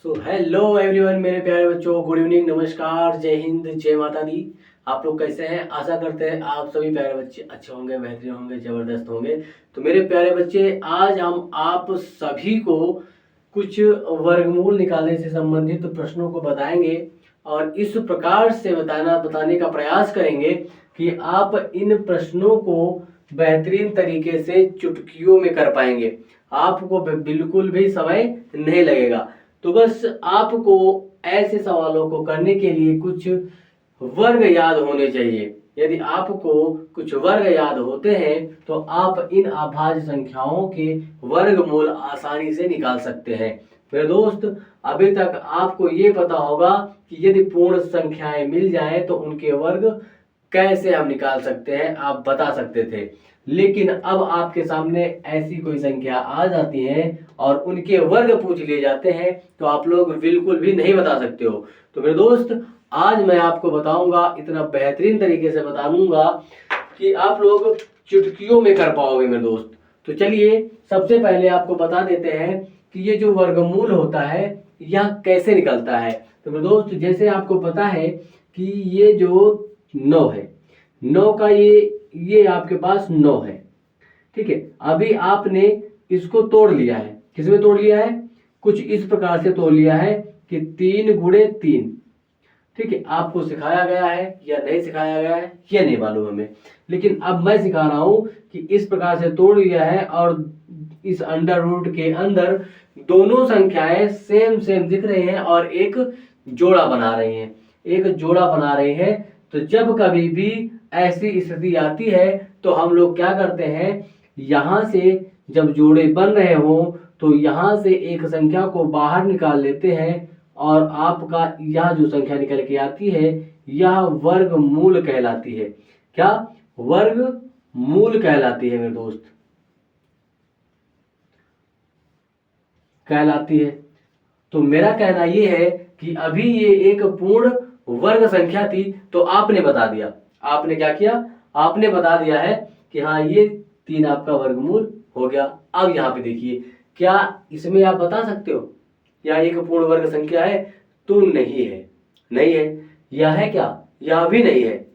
So hello everyone, मेरे प्यारे बच्चों, गुड इवनिंग, नमस्कार, जय हिंद, जय माता दी। आप लोग कैसे हैं? आशा करते हैं आप सभी प्यारे बच्चे अच्छे होंगे, बेहतरीन होंगे, ज़बरदस्त होंगे। तो मेरे प्यारे बच्चे, आज हम आप सभी को कुछ वर्गमूल निकालने से संबंधित प्रश्नों को बताएंगे और इस प्रकार से बताने का प्रयास करेंगे कि आप इन प्रश्नों को बेहतरीन तरीके से चुटकियों में कर पाएंगे। आपको बिल्कुल भी समय नहीं लगेगा। तो बस आपको ऐसे सवालों को करने के लिए कुछ वर्ग याद होने चाहिए। यदि आपको कुछ वर्ग याद होते हैं तो आप इन अभाज्य संख्याओं के वर्गमूल आसानी से निकाल सकते हैं। मेरे दोस्त, अभी तक आपको ये पता होगा कि यदि पूर्ण संख्याएं मिल जाएं तो उनके वर्ग कैसे हम निकाल सकते हैं, आप बता सकते थे। लेकिन अब आपके सामने ऐसी कोई संख्या आ जाती है और उनके वर्ग पूछ लिए जाते हैं तो आप लोग बिल्कुल भी नहीं बता सकते हो। तो मेरे दोस्त, आज मैं आपको बताऊंगा, इतना बेहतरीन तरीके से बताऊंगा कि आप लोग चुटकियों में कर पाओगे मेरे दोस्त। तो चलिए सबसे पहले आपको बता देते हैं कि ये जो वर्गमूल होता है यह कैसे निकलता है। तो मेरे दोस्त, जैसे आपको पता है कि ये जो 9 है, 9 का ये आपके पास 9 है, ठीक है। अभी आपने इसको तोड़ लिया है। किसमें तोड़ लिया है? कुछ इस प्रकार से तोड़ लिया है कि 3 गुणे 3, ठीक है। आपको सिखाया गया है या नहीं सिखाया गया है ये नहीं मालूम हमें, लेकिन अब मैं सिखा रहा हूं कि इस प्रकार से तोड़ लिया है और इस अंडर रूट के अंदर दोनों संख्याएं सेम सेम दिख रही हैं और एक जोड़ा बना रही हैं, एक जोड़ा बना रही हैं। तो जब कभी भी ऐसी स्थिति आती है तो हम लोग क्या करते हैं, यहां से जब जोड़े बन रहे हो तो यहां से एक संख्या को बाहर निकाल लेते हैं और आपका यह जो संख्या निकल के आती है यह वर्गमूल कहलाती है। क्या? वर्गमूल कहलाती है मेरे दोस्त, कहलाती है। तो मेरा कहना यह है कि अभी ये एक पूर्ण वर्ग संख्या थी तो आपने बता दिया। आपने क्या किया? आपने बता दिया है कि हाँ, ये 3 आपका वर्गमूल हो गया। अब यहाँ पे देखिए, क्या इसमें आप बता सकते हो यह एक पूर्ण वर्ग संख्या है? तो नहीं है, नहीं है। यह है क्या? यह भी नहीं है।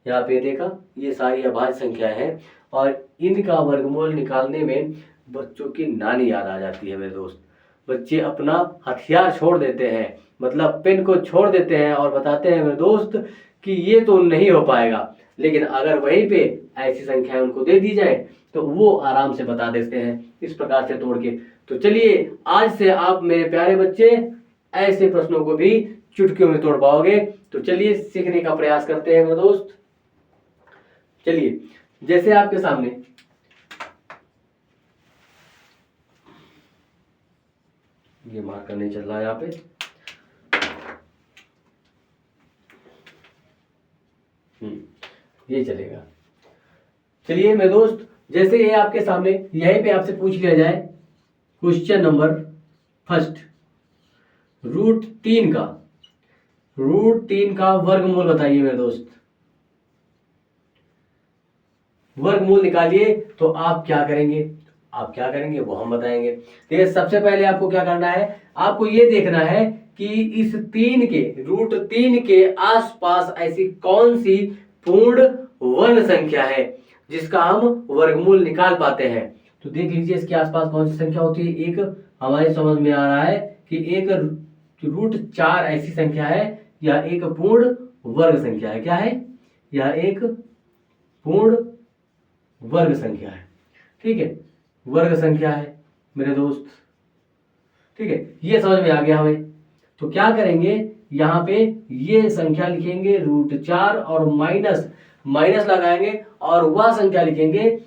यहाँ पे देखा, ये सारी अभाज्य संख्याएं हैं और इनका वर्गमूल निकालने में बच्चों की नानी याद आ जाती है मेरे दोस्त। बच्चे अपना हथियार छोड़ देते हैं, मतलब पेन को छोड़ देते हैं और बताते हैं मेरे दोस्त कि ये तो नहीं हो पाएगा। लेकिन अगर वहीं पे ऐसी संख्याएं उनको दे दी जाए तो वो आराम से बता देते हैं इस प्रकार से तोड़ के। तो चलिए, आज से आप मेरे प्यारे बच्चे ऐसे प्रश्नों को भी चुटकियों में तोड़ पाओगे। तो चलिए सीखने का प्रयास करते हैं मेरे दोस्त। चलिए, जैसे आपके सामने ये मार्कर नहीं चल रहा है यहाँ पे, ये चलेगा। चलिए मेरे दोस्त, जैसे ये आपके सामने यहीं पे आपसे पूछ लिया जाए क्वेश्चन नंबर फर्स्ट, √3 का वर्गमूल बताइए मेरे दोस्त। वर्गमूल निकालिए। तो आप क्या करेंगे? आप क्या करेंगे वो हम बताएंगे। देखिए, सबसे पहले आपको क्या करना है, आपको ये देखना है कि इस 3 के √3 के आसपास ऐसी कौन सी पूर्ण वर्ग संख्या है जिसका हम वर्गमूल निकाल पाते हैं। तो देख लीजिए, इसके आसपास कौन सी संख्या होती है। एक हमारे समझ में आ रहा है कि एक √4 ऐसी संख्या है, यह एक पूर्ण वर्ग संख्या है। क्या है? यह एक पूर्ण वर्ग संख्या है, ठीक है। वर्ग संख्या है मेरे दोस्त, ठीक है। ये समझ में आ गया हमें। तो क्या करेंगे, यहाँ पे ये संख्या लिखेंगे √4 और माइनस लगाएंगे और वह संख्या लिखेंगे।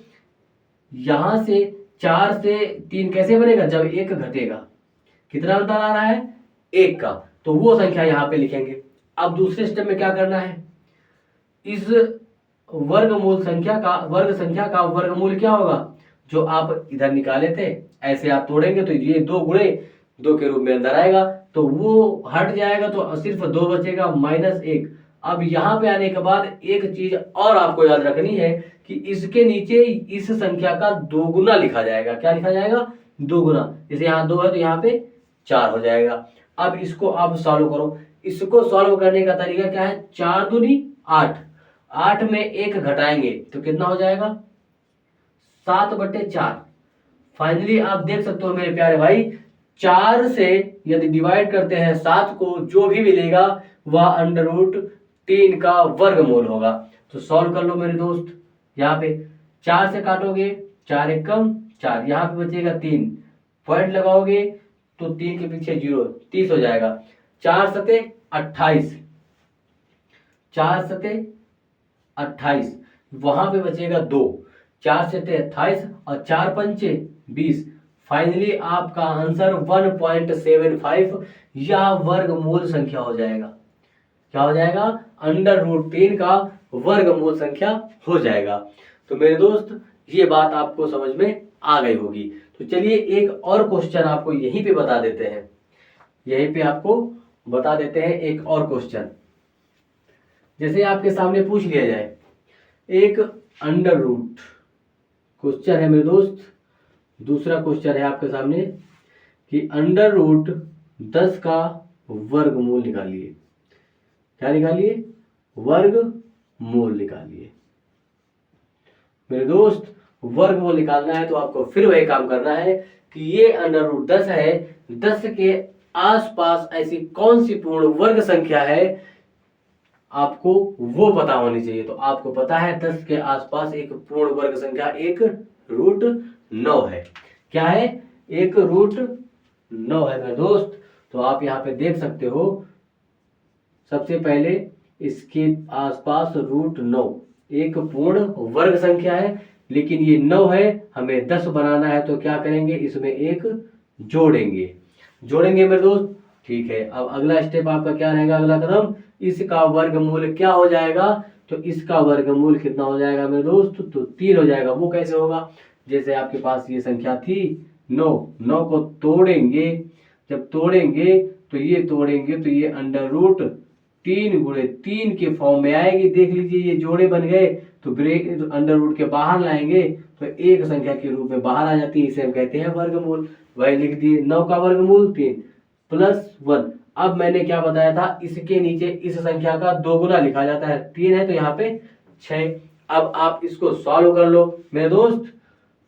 यहां से 4 से 3 कैसे बनेगा? जब 1 घटेगा। कितना अंतर आ रहा है? 1 का। तो वो संख्या यहाँ पे लिखेंगे। अब दूसरे स्टेप में क्या करना है, इस वर्ग संख्या का वर्गमूल क्या होगा जो आप इधर निकाले थे। ऐसे आप तोड़ेंगे तो ये 2 गुणे 2 के रूप में अंदर आएगा, तो वो हट जाएगा तो सिर्फ 2 बचेगा, -1। अब यहाँ पे आने के बाद एक चीज और आपको याद रखनी है कि इसके नीचे इस संख्या का 2 गुना लिखा जाएगा। क्या लिखा जाएगा? 2 गुना। जैसे यहाँ 2 है तो यहाँ पे 4 हो जाएगा। अब इसको आप सॉल्व करो। इसको सॉल्व करने का तरीका क्या है, 4 दूनी 8, 8 में 1 घटाएंगे तो कितना हो जाएगा 7/4। फाइनली आप देख सकते हो मेरे प्यारे भाई, 4 से यदि डिवाइड करते हैं 7 को, जो भी मिलेगा वह √3 का वर्गमूल होगा। तो सॉल्व कर लो मेरे दोस्त। यहाँ पे 4 से काटोगे, 4 एकम 4, यहाँ पे बचेगा 3, पॉइंट लगाओगे तो 3 के पीछे 0, 30 हो जाएगा। 4 सते 28, 4 सते 28, वहां पे बचेगा 2, 4 से 28 और 4 पंचे 20। फाइनली आपका आंसर 1.75 यह वर्गमूल संख्या हो जाएगा। क्या हो जाएगा, √3 का वर्गमूल संख्या हो जाएगा। तो मेरे दोस्त ये बात आपको समझ में आ गई होगी। तो चलिए एक और क्वेश्चन आपको यहीं पे बता देते हैं, यहीं पे आपको बता देते हैं एक और क्वेश्चन। जैसे आपके सामने पूछ लिया जाए एक अंडर रूट क्वेश्चन है मेरे दोस्त, दूसरा क्वेश्चन है आपके सामने कि √10 का वर्गमूल निकालिए। क्या निकालिए, वर्गमूल निकालिए। मेरे दोस्त वर्गमूल निकालना है तो आपको फिर वही काम करना है कि ये √10 है, 10 के आसपास ऐसी कौन सी पूर्ण वर्ग संख्या है आपको वो पता होनी चाहिए। तो आपको पता है 10 के आसपास एक पूर्ण वर्ग संख्या एक √9 है। क्या है, एक √9 है मेरे दोस्त। तो आप यहाँ पे देख सकते हो, सबसे पहले इसके आसपास √9 एक पूर्ण वर्ग संख्या है, लेकिन ये 9 है, हमें 10 बनाना है तो क्या करेंगे, इसमें एक जोड़ेंगे मेरे दोस्त। ठीक है, अब अगला स्टेप आपका क्या रहेगा, अगला कदम, इसका वर्गमूल क्या हो जाएगा। तो इसका वर्गमूल कितना हो जाएगा मेरे दोस्त, तो 3 हो जाएगा। वो कैसे होगा, जैसे आपके पास ये संख्या थी 9 को तोड़ेंगे, जब तोड़ेंगे तो ये √3 के फॉर्म में आएगी। देख लीजिए ये जोड़े बन गए, तो ब्रेक अंडर के बाहर लाएंगे तो एक संख्या के रूप में बाहर आ जाती है, इसे हम कहते हैं वर्गमूल। वही लिख दिए, 9 का वर्गमूल 3 + 1। अब मैंने क्या बताया था, इसके नीचे इस संख्या का 2 गुना लिखा जाता है, 3 है तो यहाँ पे 6। अब आप इसको सॉल्व कर लो मेरे दोस्त।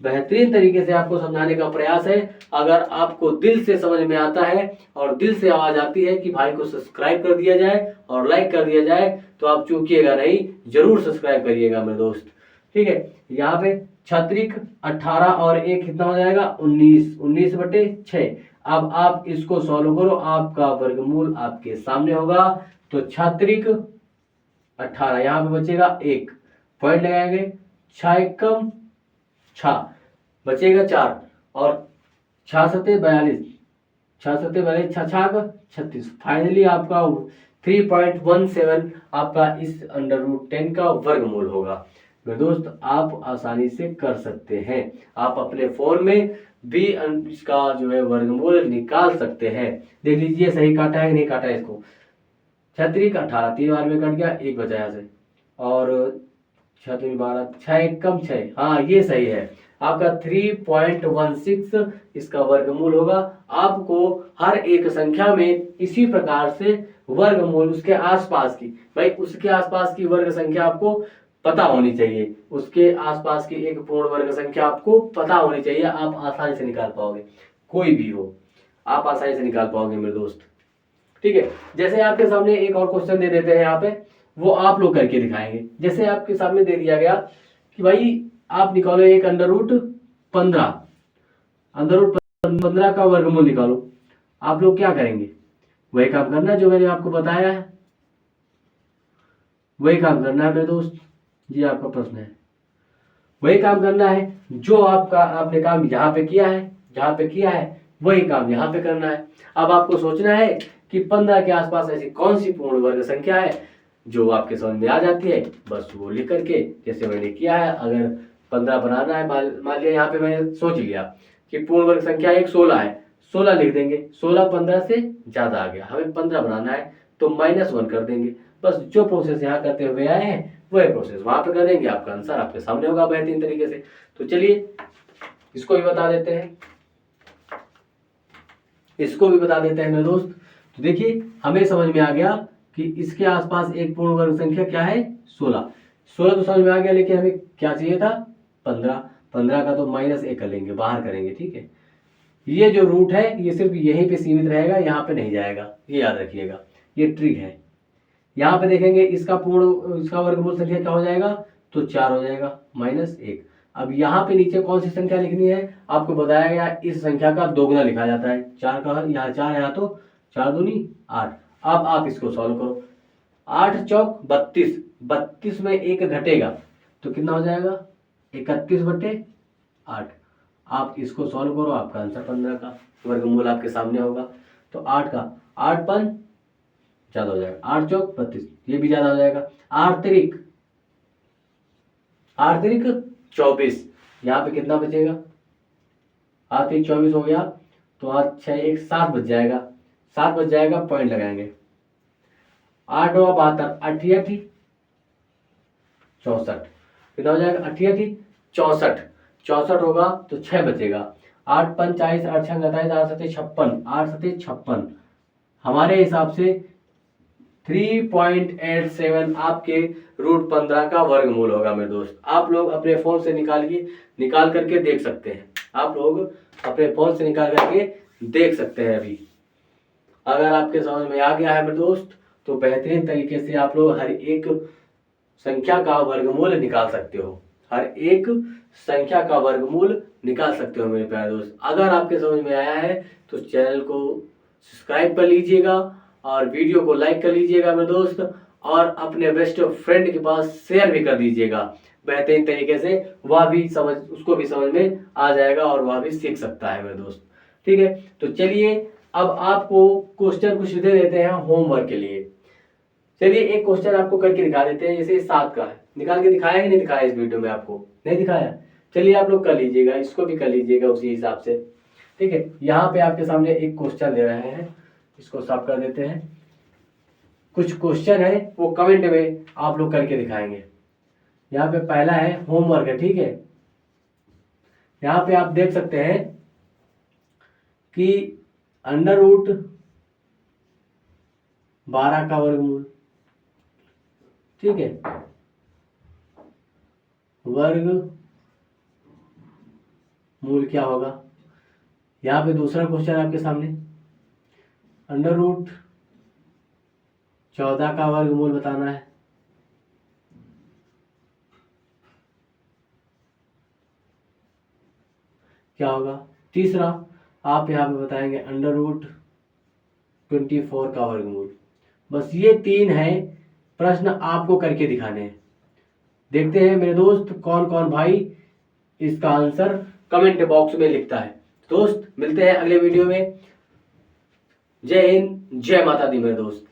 बेहतरीन तरीके से आपको समझाने का प्रयास है। अगर आपको दिल से समझ में आता है और दिल से आवाज आती है कि भाई को सब्सक्राइब कर दिया जाए और लाइक कर दिया जाए, तो आप चूकिएगा नहीं, जरूर सब्सक्राइब करिएगा मेरे दोस्त। ठीक है, यहाँ पे 6 18 और 1 कितना हो जाएगा 19/6। अब आप इसको सॉल्व करो, आपका वर्गमूल आपके सामने होगा। तो 6 18, यहाँ पे बचेगा 1, पॉइंट लगाएंगे, 6 एकम 6, बचेगा 4 और 6 सते 42, 6 सते 42, 6 36। फाइनली आपका 3.17 आपका इस √10 का वर्गमूल होगा। मेरे दोस्त आप आसानी से कर सकते हैं, आप अपने फोन में भी इसका जो है वर्गमूल निकाल सकते हैं। देख लीजिए सही काटा है कि नहीं काटा है इसको। 6 का 18, 3 बार में कट गया, 1 बचा यहाँ से, और 6 3 12, 6 एकम 6, हाँ ये सही है। आपका 3.16 इसका वर्गमूल होगा। आपको हर एक संख्या में इसी प्रकार से वर्गमूल उसके आसपास की, भाई उसके आसपास की वर्ग संख्या आपको पता होनी चाहिए, उसके आसपास की एक पूर्ण वर्ग संख्या आपको पता होनी चाहिए। आप आसानी से निकाल पाओगे, कोई भी हो आप आसानी से निकाल पाओगे मेरे दोस्त। ठीक है, जैसे आपके सामने एक और क्वेश्चन दे देते हैं यहाँ पे, वो आप लोग करके दिखाएंगे। जैसे आपके सामने दे दिया गया कि भाई आप निकालो एक √15, √15 का वर्गमूल निकालो। आप लोग क्या करेंगे, वही काम करना है जो मैंने आपको बताया है, वही काम करना है मेरे दोस्त। जी आपका प्रश्न है, वही काम करना है जो आपने काम यहाँ पे किया है, वही काम यहाँ पे करना है। अब आपको सोचना है कि 15 के आसपास ऐसी कौन सी पूर्ण वर्ग संख्या है जो आपके समझ में आ जाती है, बस वो लिख करके जैसे मैंने किया है। अगर 15 बनाना है, मान लिया यहाँ पे मैंने सोच लिया कि पूर्ण वर्ग संख्या एक 16 है, 16 लिख देंगे। 16 15 से ज्यादा आ गया, हमें 15 बनाना है तो -1 कर देंगे। बस जो प्रोसेस यहाँ करते हुए आए हैं वही प्रोसेस वहां पे कर देंगे, आपका आंसर आपके सामने होगा बेहतरीन तरीके से। तो चलिए इसको भी बता देते हैं, मेरे दोस्त। तो देखिए हमें समझ में आ गया कि इसके आसपास एक पूर्ण वर्ग संख्या क्या है 16। 16 तो समझ में आ गया, लेकिन हमें क्या चाहिए था 15। 15 का तो -1 कर लेंगे, बाहर करेंगे, ठीक है। ये जो रूट है ये सिर्फ यहीं पे सीमित रहेगा, यहाँ पे नहीं जाएगा, ये याद रखिएगा, ये ट्रिक है। यहाँ पे देखेंगे इसका वर्गमूल संख्या क्या हो जाएगा, तो 4 हो जाएगा -1। अब यहाँ पे नीचे कौन सी संख्या लिखनी है, आपको बताया गया इस संख्या का दोगुना लिखा जाता है। 4 का यहाँ 4 है, यहाँ तो 4 दूनी 8। अब आप इसको सॉल्व करो, 8 चौक 32, 32 में 1 घटेगा तो कितना हो जाएगा 31/8। आप इसको सॉल्व करो, आपका आंसर 15 का वर्गमूल आपके सामने होगा। तो 8 का 8 5 ज़्यादा हो जाएगा, 8 चौक 32, ये भी ज़्यादा हो जाएगा। 8 तिरिक 24, यहाँ पे कितना बचेगा, 8 तिरिक 24 हो गया, तो 8 6 1 7 बच जाएगा, 7 बच जाएगा, पॉइंट लगाएंगे। 8 9 72, 88 64, कितना हो जाएगा 88 64, 64 होगा तो 6 बचेगा। 8 5 40, 8 6 27, 8 7 56, 8 7 56, हमारे हिसाब से 3.87 आपके √15 का वर्गमूल होगा मेरे दोस्त। आप लोग अपने फोन से निकाल करके देख सकते हैं, आप लोग अपने फोन से निकाल करके देख सकते हैं। अभी अगर आपके समझ में आ गया है मेरे दोस्त, तो बेहतरीन तरीके से आप लोग हर एक संख्या का वर्गमूल निकाल सकते हो, हर एक संख्या का वर्गमूल निकाल सकते हो मेरे प्यारे दोस्त। अगर आपके समझ में आया है तो चैनल को सब्सक्राइब कर लीजिएगा और वीडियो को लाइक कर लीजिएगा मेरे दोस्त, और अपने बेस्ट फ्रेंड के पास शेयर भी कर दीजिएगा बेहतरीन तरीके से, उसको भी समझ में आ जाएगा और वह भी सीख सकता है मेरे दोस्त। ठीक है, तो चलिए अब आपको क्वेश्चन कुछ दे देते हैं होमवर्क के लिए। चलिए एक क्वेश्चन आपको करके दिखा देते हैं, जैसे 7 का है, निकाल के दिखाया कि नहीं दिखाया इस वीडियो में, आपको नहीं दिखाया, चलिए आप लोग कर लीजिएगा, इसको भी कर लीजिएगा उसी हिसाब से। ठीक है, यहाँ पे आपके सामने एक क्वेश्चन दे रहे हैं, इसको साफ कर देते हैं। कुछ क्वेश्चन है वो कमेंट में आप लोग करके दिखाएंगे। यहाँ पे पहला है होमवर्क है, ठीक है। यहाँ पे आप देख सकते हैं कि √12 का वर्गमूल, ठीक है, वर्गमूल क्या होगा। यहाँ पे दूसरा क्वेश्चन आपके सामने, √14 का वर्गमूल बताना है। क्या होगा। तीसरा आप यहाँ पे बताएंगे √24 का वर्गमूल। बस ये 3 है प्रश्न आपको करके दिखाने हैं। देखते हैं मेरे दोस्त कौन कौन भाई इसका आंसर कमेंट बॉक्स में लिखता है। दोस्त मिलते हैं अगले वीडियो में। जय हिंद, जय माता दी मेरे दोस्त।